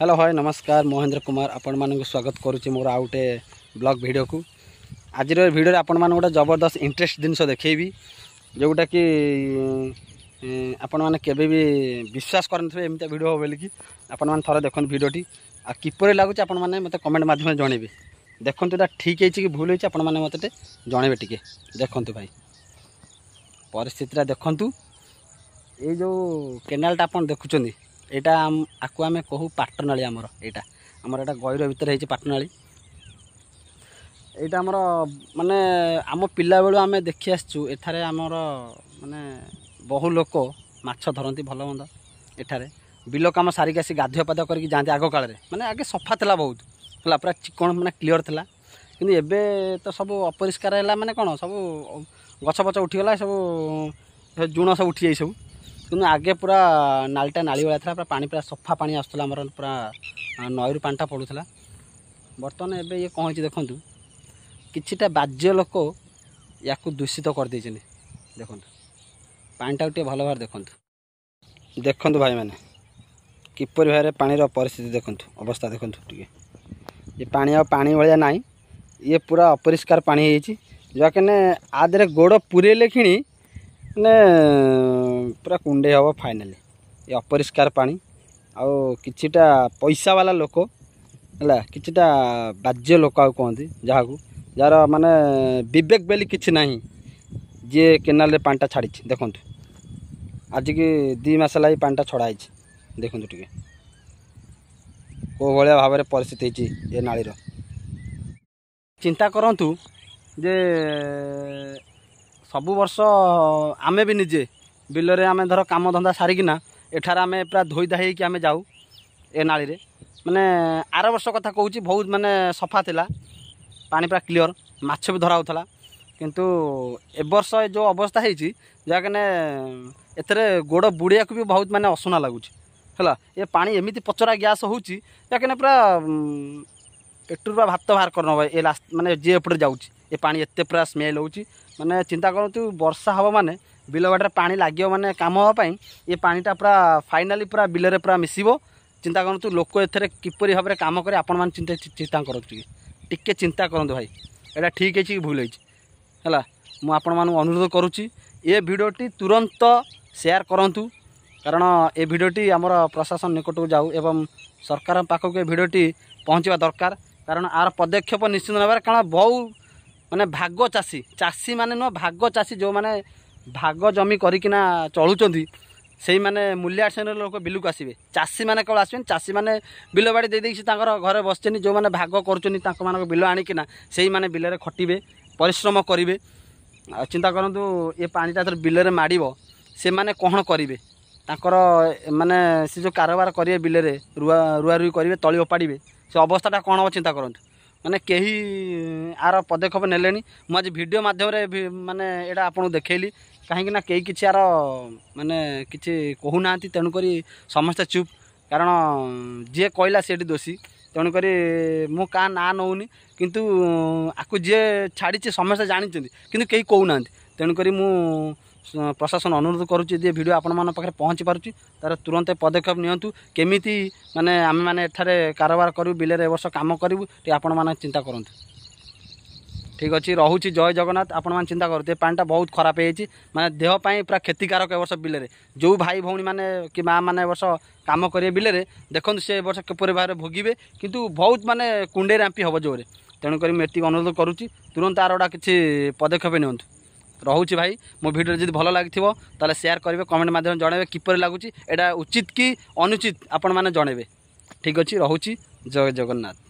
Hello hi नमस्कार महेंद्र कुमार आपण मानक स्वागत करुच्ची मोर आउटे ब्लॉग वीडियो को। आज वीडियो आपण मान गोटे जबरदस्त इंटरेस्ट जिनस देखी जोटा कि आपण मैंने केवे भी विश्वास करते एमती वीडियो हो बोलिकी आपण मैंने थोड़ा देखते वीडियोटी आ किपर लगुच आपण मैंने मत कमेंट माध्यम जनइबे। देखो यहाँ ठीक है कि भूल होती आपण मैंने मत जनइबे टे देखु भाई परिस्थिति देखु ये जो केनालटा आप देखुं यहाँ आपको आम कहू पाटनाली आमर यहाँ गईर भितर है पाटनाली यहाँ आमर माने आम पिला बेलू आम देखी आसचु एठारे आमर माने बहु लोक माछ धरती भल मंद एठारे बिल कम सारिक आसी गाधुआ पाधुआ करके जाते आग काल माने आगे सफा था बहुत है पूरा चिकन माने क्लीयर था कि एबे तो सब अपरिष्कार है माने कौन सब गछ पछ उठीगला सब जुण सब उठी सब कि आगे पूरा नालीटा नाली भाया था पूरा पानी पूरा सफा पानी आसूला आमर पूरा नईरू पानीटा पड़ूला। बर्तमान एबे ये कौन देखु किछिटा बाज्य लोक या दूषित करदे देखु पानीटा गोटे भल भाव देखु भाई मैंने किपर भाव पानी परिस्थिति देखु अवस्था देखु टे ये पानी पानी भाया ना ये पूरा अपरिष्कार पानी है जाके आधे गोड़ पूरेले कि ने पूरा कुंडे हम फाइनाली ये अपरिष्कार पानी आउ किछिटा पैसा वाला लोक है किछिटा बाज्य लोक कहते जहाँ को जार माने विवेक बेली किछि नहीं जी केनाल पानीटा छाड़ी देखु आज की 2 मास लगी पानीटा छड़ाई देखु टे को भाया भाव परिस्थिति ये नालीर चिंता करंतु जे सबु वर्ष आमे भी निजे बिलरे आमे धर काम धंदा सारिकिना एठार आमे पूरा धोई धाई कि आमे जाऊ ए नाली रे माने आर वर्ष कथा कहूँ बहुत माने सफा थिला पानी पूरा क्लीयर माछ भी धरा होता किंतु ए वर्ष जो अवस्था है जाकने एथरे गोड़ बुड़िया को भी बहुत माने असना लगुच है ये पानी एमती पचरा गैस होची जाकने पूरा पेट्रोल पूरा भात बाहर कर ये लास्ट माने जी एपटे जाऊँच ये पानी एत पूरा स्मेल होची माने चिंता करूँ वर्षा हम माने बिल बाटे पानी लगे माने काम हाँपाई ये पानीटा पूरा फाइनाली पूरा बिलरे पूरा मिसब चिंता करूँ लोक एथरे किपरि भाव में काम करे आपण मैंने चिंता करूँ टिके चिंता करूँ भाई यहाँ ठीक है कि भूल है मुझे अनुरोध करुच्ची ये भिडटी तुरंत शेयर करूँ कारण ये भिडटी आमर प्रशासन निकट को जाऊ एवं सरकार पाखक ये भिडटी पहुँचवा दरकार कारण आर पदक्षेप निश्चित नबार कारण बहु माने भाग चाषी चाषी माने नुह भाग चाषी जो माने भाग जमी करिकिना चलुचंदी से माने मूल्य श्रेणी लोक बिलुक आसबे चाषी माने केवल आसबे चाषी माने बिल बाड़ी दे देछि तांकर घरे बसचेनी जो माने भाग करूचनी तांक मानक बिल आनिकिना सेही माने बिलरे खटिबे परिश्रम करिवे। चिंता करंतु ये पानीटा तर बिलरे माडिबो से माने कोहण करिवे तांकर माने से जो कारोबार करिवे बिलरे रुआ रुई करिवे तळी ओपाड़िबे से अवस्थाटा कोन हो चिंता करंतु माने कहीं आर पदक्षेप नेले मुझे आज वीडियो माध्यम माने एटा आपको देखली कहीं कई किसी आर माने किसी कहूना तेणुक समस्ते चुप कारण जी कहला सी दोषी तेणुक मु क्या ना नौनी किंतु आपको जी छाड़ी समस्ते जानते कि कहीं कहूना तेणुक मु प्रशासन अनुरोध करुच्ची जे वीडियो आपण मान पाखे पहुँची पारुच्ची तार तुरंत पदक्षेप नियंतु केमिति माने आमे माने एठारे कारोबार करू बिलरे वर्ष काम करू टे आपण मान चिंता करंतु। ठीक अच्छे रोची जय जगन्नाथ आपण मान चिंता करते पानीटा बहुत खराब है माने देह पाई पूरा क्षतिकारक ए वर्ष बिलरे जो भाई भौणी माने कि माँ मैंने वर्ष काम करेंगे बिलरे देखते से वर्ष किपर भाव भोगे किंतु बहुत माने कुंडे रांपी हम जोरे तेणुक मुझे अनुरोध करुच्ची तुरंत आर गोटा किसी पदक्षेप नियंतु। रोची भाई मो वीडियो जब भल लगी ताले शेयर करेंगे कमेंट माध्यम जनइबे किपर लगुच एटा उचित कि अनुचित आपण माने जनइबे। ठीक अच्छे रोची जय जगन्नाथ।